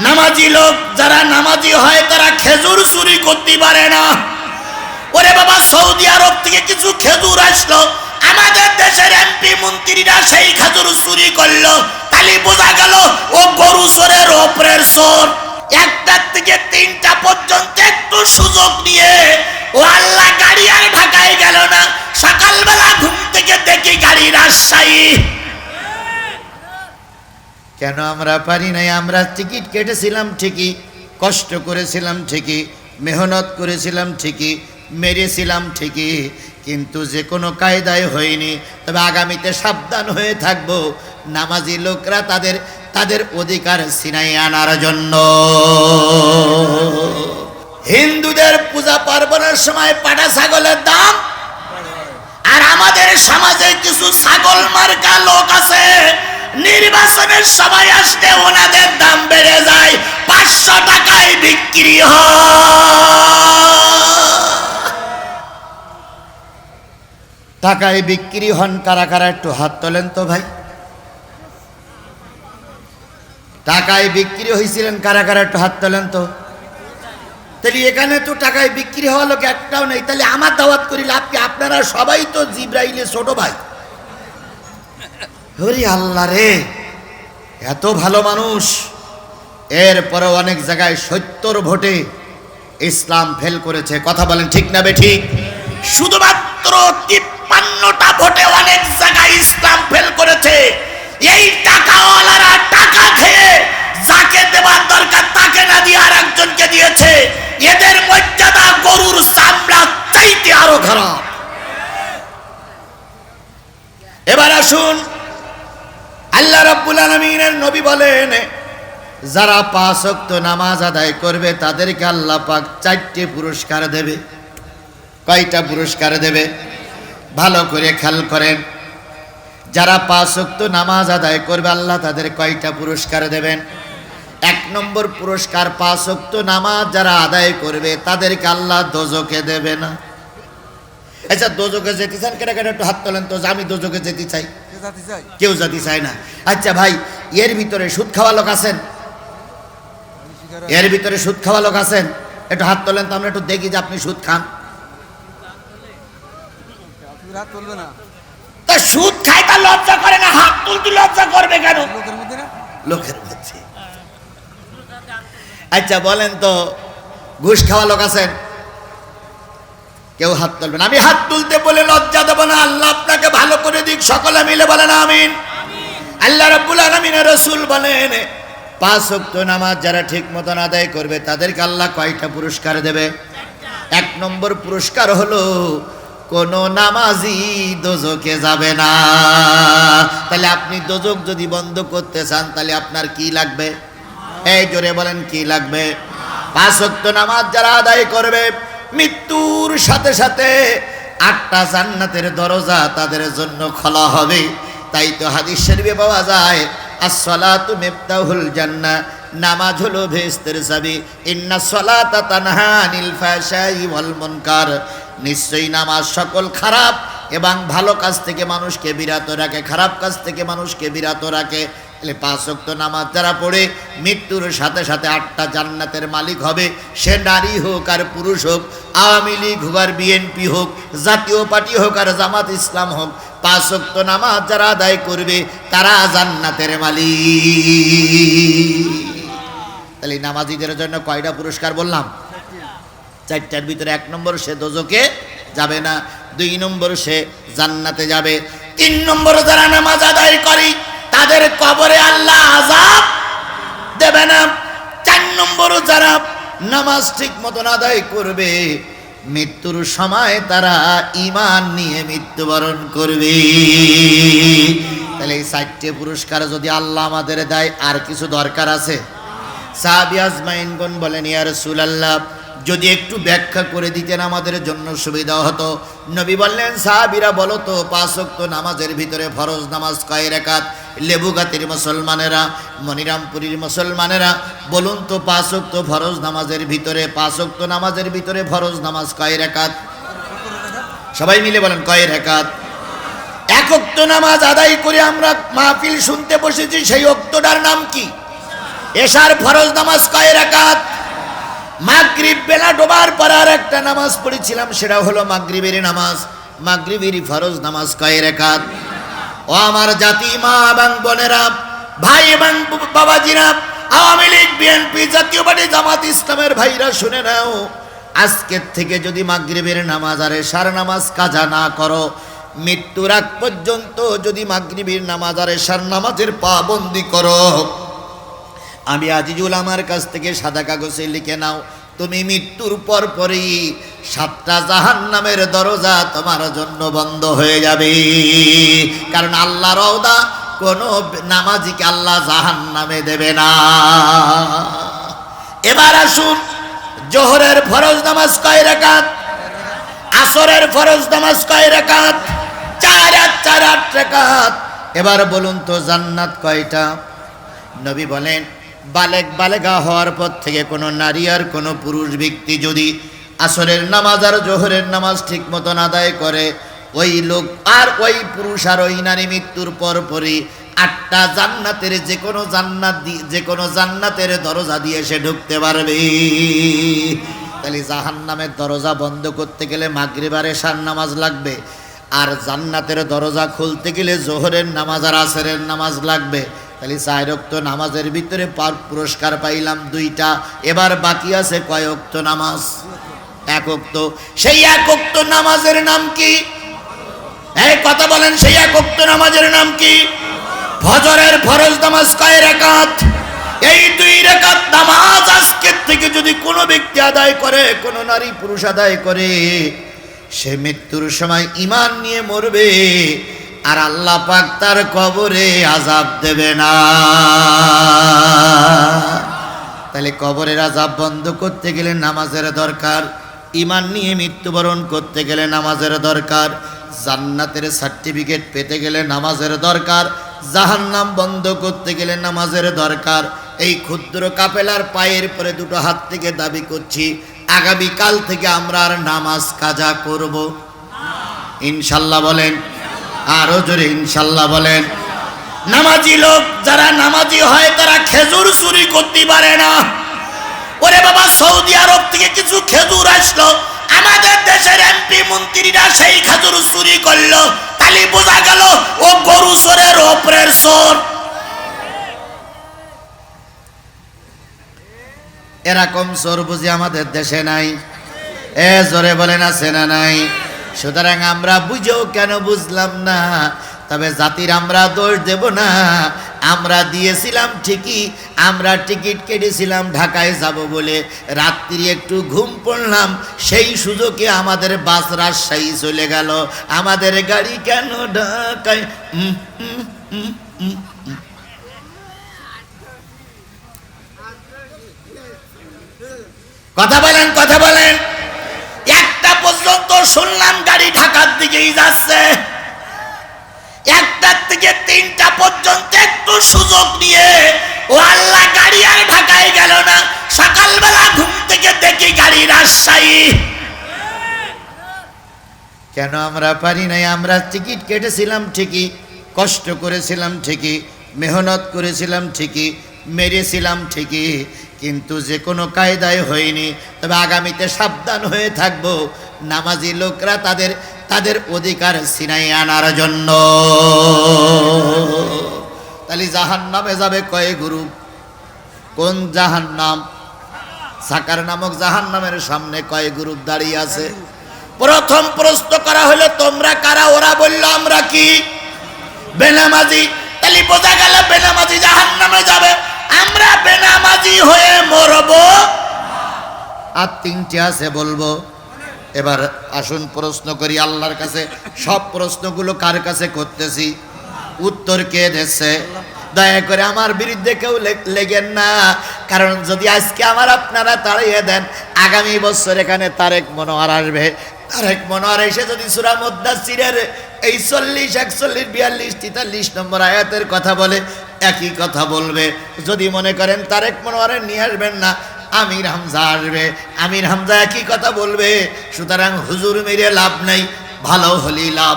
নামাজি লোক যারা নামাজি হয় তারা খেজুর চুরি করতে পারে না। ওরে বাবা, সৌদি আরব থেকে কিছু খেজুর আসলো, আমাদের দেশের এমপি মন্ত্রীরা সেই খেজুর চুরি করলো, তাহলে বোঝা গেল ও গরু চোরের ওপরের চোর। 1টা থেকে 3টা পর্যন্ত একটু সুযোগ নিয়ে ও আল্লাহ গাড়ি আর ঢাকায় গেল না, সকালবেলা ঘুম থেকে দেখি গাড়ি রাজশাহী। কেন আমরা পারি নাই? আমরা টিকিট কেটেছিলাম ঠিকই, কষ্ট করেছিলাম ঠিকই, মেহনত করেছিলাম ঠিকই, মেরেছিলাম ঠিকই, কিন্তু যে কোনো কায়দায় হয়নি। তবে আগামীতে সাবধান হয়ে থাকবো নামাজি লোকরা তাদের অধিকার ছিনাই আনার জন্য। হিন্দুদের পূজা পার্বণের সময় পাটা ছাগলের দাম, আর আমাদের সমাজে কিছু ছাগল মার্কা লোক আছে, নির্বাচনের সময় আসলে ওনাদের দাম বেড়ে যায়, 500 টাকায় বিক্রি টাকায় বিক্রি হন। কারা কারা একটু হাত তোলেন তো ভাই? টাকায় বিক্রি হয়েছিলেন কারা কারা একটু হাত তোলেন তো? তাহলে এখানে তো টাকায় বিক্রি হওয়া লোক একটাও নেই, তাহলে আমার দাওয়াত করি লাভ কি? আপনারা সবাই তো জিব্রাইলের ছোট ভাই। হরি আল্লাহ রে, এত ভালো মানুষ, এরপরে অনেক জায়গায় 70 ভোটে ইসলাম ফেল করেছে। কথা বলেন ঠিক না বেঠিক? শুধুমাত্র 53টা ভোটে অনেক জায়গায় ইসলাম ফেল করেছে। এই টাকাওয়ালারা টাকা খেয়ে যাকে দেওয়ার দরকার তাকে না দিয়ে আর একজনকে দিয়েছে। এদের মর্যাদা গরুর চামড়া চাইতে আরো খারাপ। এবার আসুন, আল্লাহ রাব্বুল আলামিনের নবী বলেন, যারা 5 ওয়াক্ত নামাজ আদায় করবে তাদেরকে আল্লাহ পাক 4টে পুরস্কার দেবে। কয়টা পুরস্কার দেবে? ভালো করে খেয়াল করেন। যারা 5 ওয়াক্ত নামাজ আদায় করবে আল্লাহ তাদের কয়টা পুরস্কার দেবেন? 1 নম্বর পুরস্কার, 5 ওয়াক্ত নামাজ যারা আদায় করবে তাদেরকে আল্লাহ দোজখে দেবে না। আচ্ছা, দোজখে যেতে চান কেন? একটু হাত তোলেন তো, আমি দোজখে যেতে চাই। কেউ যেতে চায় না। আচ্ছা ভাই, এর ভিতরে সুদ খাওয়া লোক আছেন? এর ভিতরে সুদ খাওয়া লোক আছেন? একটু হাত তোলেন তো, আমরা একটু দেখি যে আপনি সুদ খান। তা সুদ খাই তা লজ্জা করে না? হাত তুলতে লজ্জা করবে কেন? লোকের মধ্যে। আচ্ছা বলেন তো, ঘুষ খাওয়া লোক আছেন? কেউ হাত তুলবেন? আমি হাত তুলতে বলে লজ্জা দেব না। আল্লাহ আপনাকে ভালো করে দিক, সকলে মিলে বলেন আমিন। আল্লাহ রাব্বুল আলামিনের রাসূল বলেন, 5 ওয়াক্ত নামাজ যারা ঠিক মতন আদায় করবে তাদেরকে আল্লাহ কয়টা পুরস্কার দেবে? 1 নম্বর পুরস্কার হলো কোন নামাজি দোজখে যাবে না। তাহলে আপনি দোজখ যদি বন্ধ করতে চান তাহলে আপনার কি লাগবে? এই জোরে বলেন, কি লাগবে? 5 ওয়াক্ত নামাজ যারা আদায় করবে মৃত্যুর সাথে সাথে 8টা জান্নাতের দরজা তাদের জন্য খোলা হবে। তাই তো হাদিস শরীফে পাওয়া যায়, আসসালাতু মিফতাহুল জান্নাহ, নামাজ হলো বেহেশতের চাবি। ইন্নাস সালাতা তানহা আনিল ফাহশাই ওয়াল মুনকার, নিশ্চয়ই নামাজ সকল খারাপ এবং ভালো কাজ থেকে মানুষকে বিরত রাখে, খারাপ কাজ থেকে মানুষকে বিরত রাখে। 5 ওয়াক্ত নামাজ যারা পড়ে মৃত্যুর সাথে সাথে 8টা জান্নাতের মালিক হবে। সে নারী হোক আর পুরুষ হোক, আওয়ামী লীগ হোক আর বিএনপি হোক, জাতীয় পার্টি হোক আর জামাত ইসলাম হোক, 5 ওয়াক্ত নামাজ যারা আদায় করবে তারা জান্নাতের মালিক। তাহলে নামাজিদের জন্য কয়টা পুরস্কার বললাম? 4টার ভিতরে 1 নম্বর, সে দোজখে যাবে না। 2 নম্বর, সে জান্নাতে যাবে। 3 নম্বর, যারা নামাজ আদায় করে তাদের কবরে আল্লাহ আযাব দেবে না। 4 নম্বর, যারা নামাজ ঠিক মতন আদায় করবে মৃত্যুর সময় তারা ঈমান নিয়ে মৃত্যুবরণ করবে। তাহলে এই 4টে পুরস্কার যদি আল্লাহ আমাদের দেয়, আর কিছু দরকার আছে? সাহাবী আজমাইনগণ বলেন, ইয়া রাসূলুল্লাহ, যদি একটু ব্যাখ্যা করে দিতেন আমাদের জন্য সুবিধা হতো। নবী বললেন, সাহাবীরা বলো তো, 5 ওয়াক্ত নামাজের ভিতরে ফরজ নামাজ কয় রাকাত? লেবুগাতির মুসলমানেরা, মনিরামপুরীর মুসলমানেরা বলুন তো, 5 ওয়াক্ত ফরজ নামাজের ভিতরে, 5 ওয়াক্ত নামাজের ভিতরে ফরজ নামাজ কয় রাকাত? সবাই মিলে বলেন, কয় রাকাত? 1 ওয়াক্ত নামাজ আদায় করে আমরা মাহফিল শুনতে বসেছি, সেই ওয়াক্তটার নাম কি? এশার ফরজ নামাজ কয় রাকাত? মাগরিব বেলা ডোবার পর আর একটা নামাজ পড়েছিলাম, সেটা হলো মাগরিবের নামাজ। মাগরিবের ফরজ নামাজ কয় রাকাত? ও আমার জাতি মা এবং বোনেরা, ভাই এবং বাবাজিরা, আওয়ামী লীগ, বিএনপি, জাতীয় পার্টি, জামাত ইসলামের ভাইরা শুনে নাও, আজকের থেকে যদি মাগরিবের নামাজ আর এশার নামাজ কাজা না করো, মৃত্যুর আগ পর্যন্ত যদি মাগরিবের নামাজ আর এশার নামাজের পাবন্দি করো, আমি আজিজুল আমার কাছ থেকে সাদা কাগজে লিখে নাও, তুমি মৃত্যুর পর পরই 7টা জাহান্নামের দরজা তোমার জন্য বন্ধ হয়ে যাবে। কারণ আল্লাহর ওয়াদা, কোন নামাজিকে আল্লাহ জাহান্নামে দেবে না। এবার আসুন, জোহরের ফরজ নামাজ কয় রাকাত? আসরের ফরজ নামাজ কয় রাকাত? 4 রাকাত। এবার বলুন তো জান্নাত কয়টা? নবী বলেন, বালেগা হওয়ার পর থেকে কোনো নারী আর কোনো পুরুষ ব্যক্তি যদি আসরের নামাজ আর জোহরের নামাজ ঠিক মতন আদায় করে, ওই লোক আর ওই পুরুষ আর ওই নারী মৃত্যুর পর পরই 8টা জান্নাতের যে কোনো জান্নাতের দরজা দিয়ে সে ঢুকতে পারবে। তাহলে জাহান্নামের দরজা বন্ধ করতে গেলে মাগরিব আর এশার নামাজ লাগবে, আর জান্নাতের দরজা খুলতে গেলে জোহরের নামাজ আর আসরের নামাজ লাগবে। তাহলে 4 ওয়াক্ত নামাজের ভিতরে পুরস্কার পাইলাম 2টা। এবার বাকি আছে কয় ওয়াক্ত নামাজ? 1 ওয়াক্ত। সেই 1 ওয়াক্ত নামাজের নাম কি? এই কথা বলেন, সেই 1 ওয়াক্ত নামাজের নাম কি? ফজরের ফরজ নামাজ কয় রাকাত? এই 2 রাকাত নামাজ আজকের থেকে যদি কোনো ব্যক্তি আদায় করে, কোনো নারী পুরুষ আদায় করে, সে মৃত্যুর সময় ঈমান নিয়ে মরবে, আর আল্লাহ পাক তার কবরে আযাব দেবে না। তাহলে কবরের আযাব বন্ধ করতে গেলে নামাজের দরকার, ঈমান নিয়ে মৃত্যুবরণ করতে গেলে নামাজের দরকার, জান্নাতের সার্টিফিকেট পেতে গেলে নামাজের দরকার, জাহান্নাম বন্ধ করতে গেলে নামাজের দরকার। এই ক্ষুদ্র কাফেলার পায়ের পরে 2টো হাত থেকে দাবি করছি, আগামীকাল থেকে আমরা আর নামাজ কাজা করব ইনশাল্লাহ। বলেন আরো জোরে ইনশাল্লাহ বলেন। নামাজি লোক যারা নামাজি হয় তারা খেজুর চুরি করতে পারে না। ওরে বাবা, সৌদি আরব থেকে কিছু খেজুর আসলো, আমাদের দেশের এমপি মন্ত্রীরা সেই খেজুর চুরি করলো, তাহলে বোঝা গেল ও গরু চোরের ওপরের চোর। এরকম চোর বুঝি আমাদের দেশে নাই? এ জোরে বলেন আছে না নাই? সুতরাং আমরা বুঝেও কেন বুঝলাম না, তবে জাতির আমরা দোষ দেব না। আমরা দিয়েছিলাম ঠিকই, আমরা টিকিট কেটেছিলাম ঢাকায় যাব বলে, রাত্রি একটু ঘুম পড়লাম, সেই সুযোগে আমাদের বাস রাজশাহী চলে গেল, আমাদের গাড়ি কেন ঢাকায়? কথা বলেন, কথা বলেন। 1টা পর্যন্ত শুনলাম গাড়ি ঢাকার দিকেই যাচ্ছে, 1টা থেকে 3টা পর্যন্ত একটু সুযোগ নিয়ে ও আল্লাহ গাড়ি আর ঢাকায় গেল না। সকালবেলা ঘুম থেকে দেখি গাড়ি রাজশাহী। কেন আমরা পারি নাই? আমরা টিকিট কেটেছিলাম ঠিকই, কষ্ট করেছিলাম ঠিকই, মেহনত করেছিলাম ঠিকই, মেরেছিলাম ঠিকই, কিন্তু যে কোনো কায়দায় হয়নি। তবে আগামীতে সাবধান হয়ে থাকবো, নামাজি লোকরা তাদের অধিকার ছিনাই আনার জন্য। তাহলে জাহান্নামে যাবে কয় গ্রুপ? কোন জাহান্নাম? সাকার নামক জাহান্নামের সামনে কয় গ্রুপ দাঁড়িয়ে আছে? প্রথম প্রশ্ন করা হলো, তোমরা কারা? ওরা বলল আমরা কি? বেনামাজি। তাহলে বোঝা গেল বেনামাজি জাহান্নামে যাবে, আমরা বেনামাজি হয়ে মরব। আর 3টে আছে বলবো। এবার আসুন প্রশ্ন করি আল্লাহর কাছে। সব প্রশ্নগুলো কার কাছে করতেছি? উত্তর কে দিচ্ছে? দয়া করে আমার বিরুদ্ধে কেউ লেগেন না, কারণ যদি আজকে আমার আপনারা তাড়িয়ে দেন, আগামী বছর এখানে তারেক মনোয়ার আসবে। তারেক মনোয়ার এসে যদি সূরা মুদ্দাসসিরের এই 40, 41, 42, 43 নম্বর আয়াতের কথা বলে, একই কথা বলবে। যদি মনে করেন তারেক মনোয়ারের নিয়ে আসবেন না, আমির হামজা আসবে, আমির হামজা একই কথা বলবে। সুতরাং হুজুর মেরে লাভ নাই, ভালো হলেই লাভ।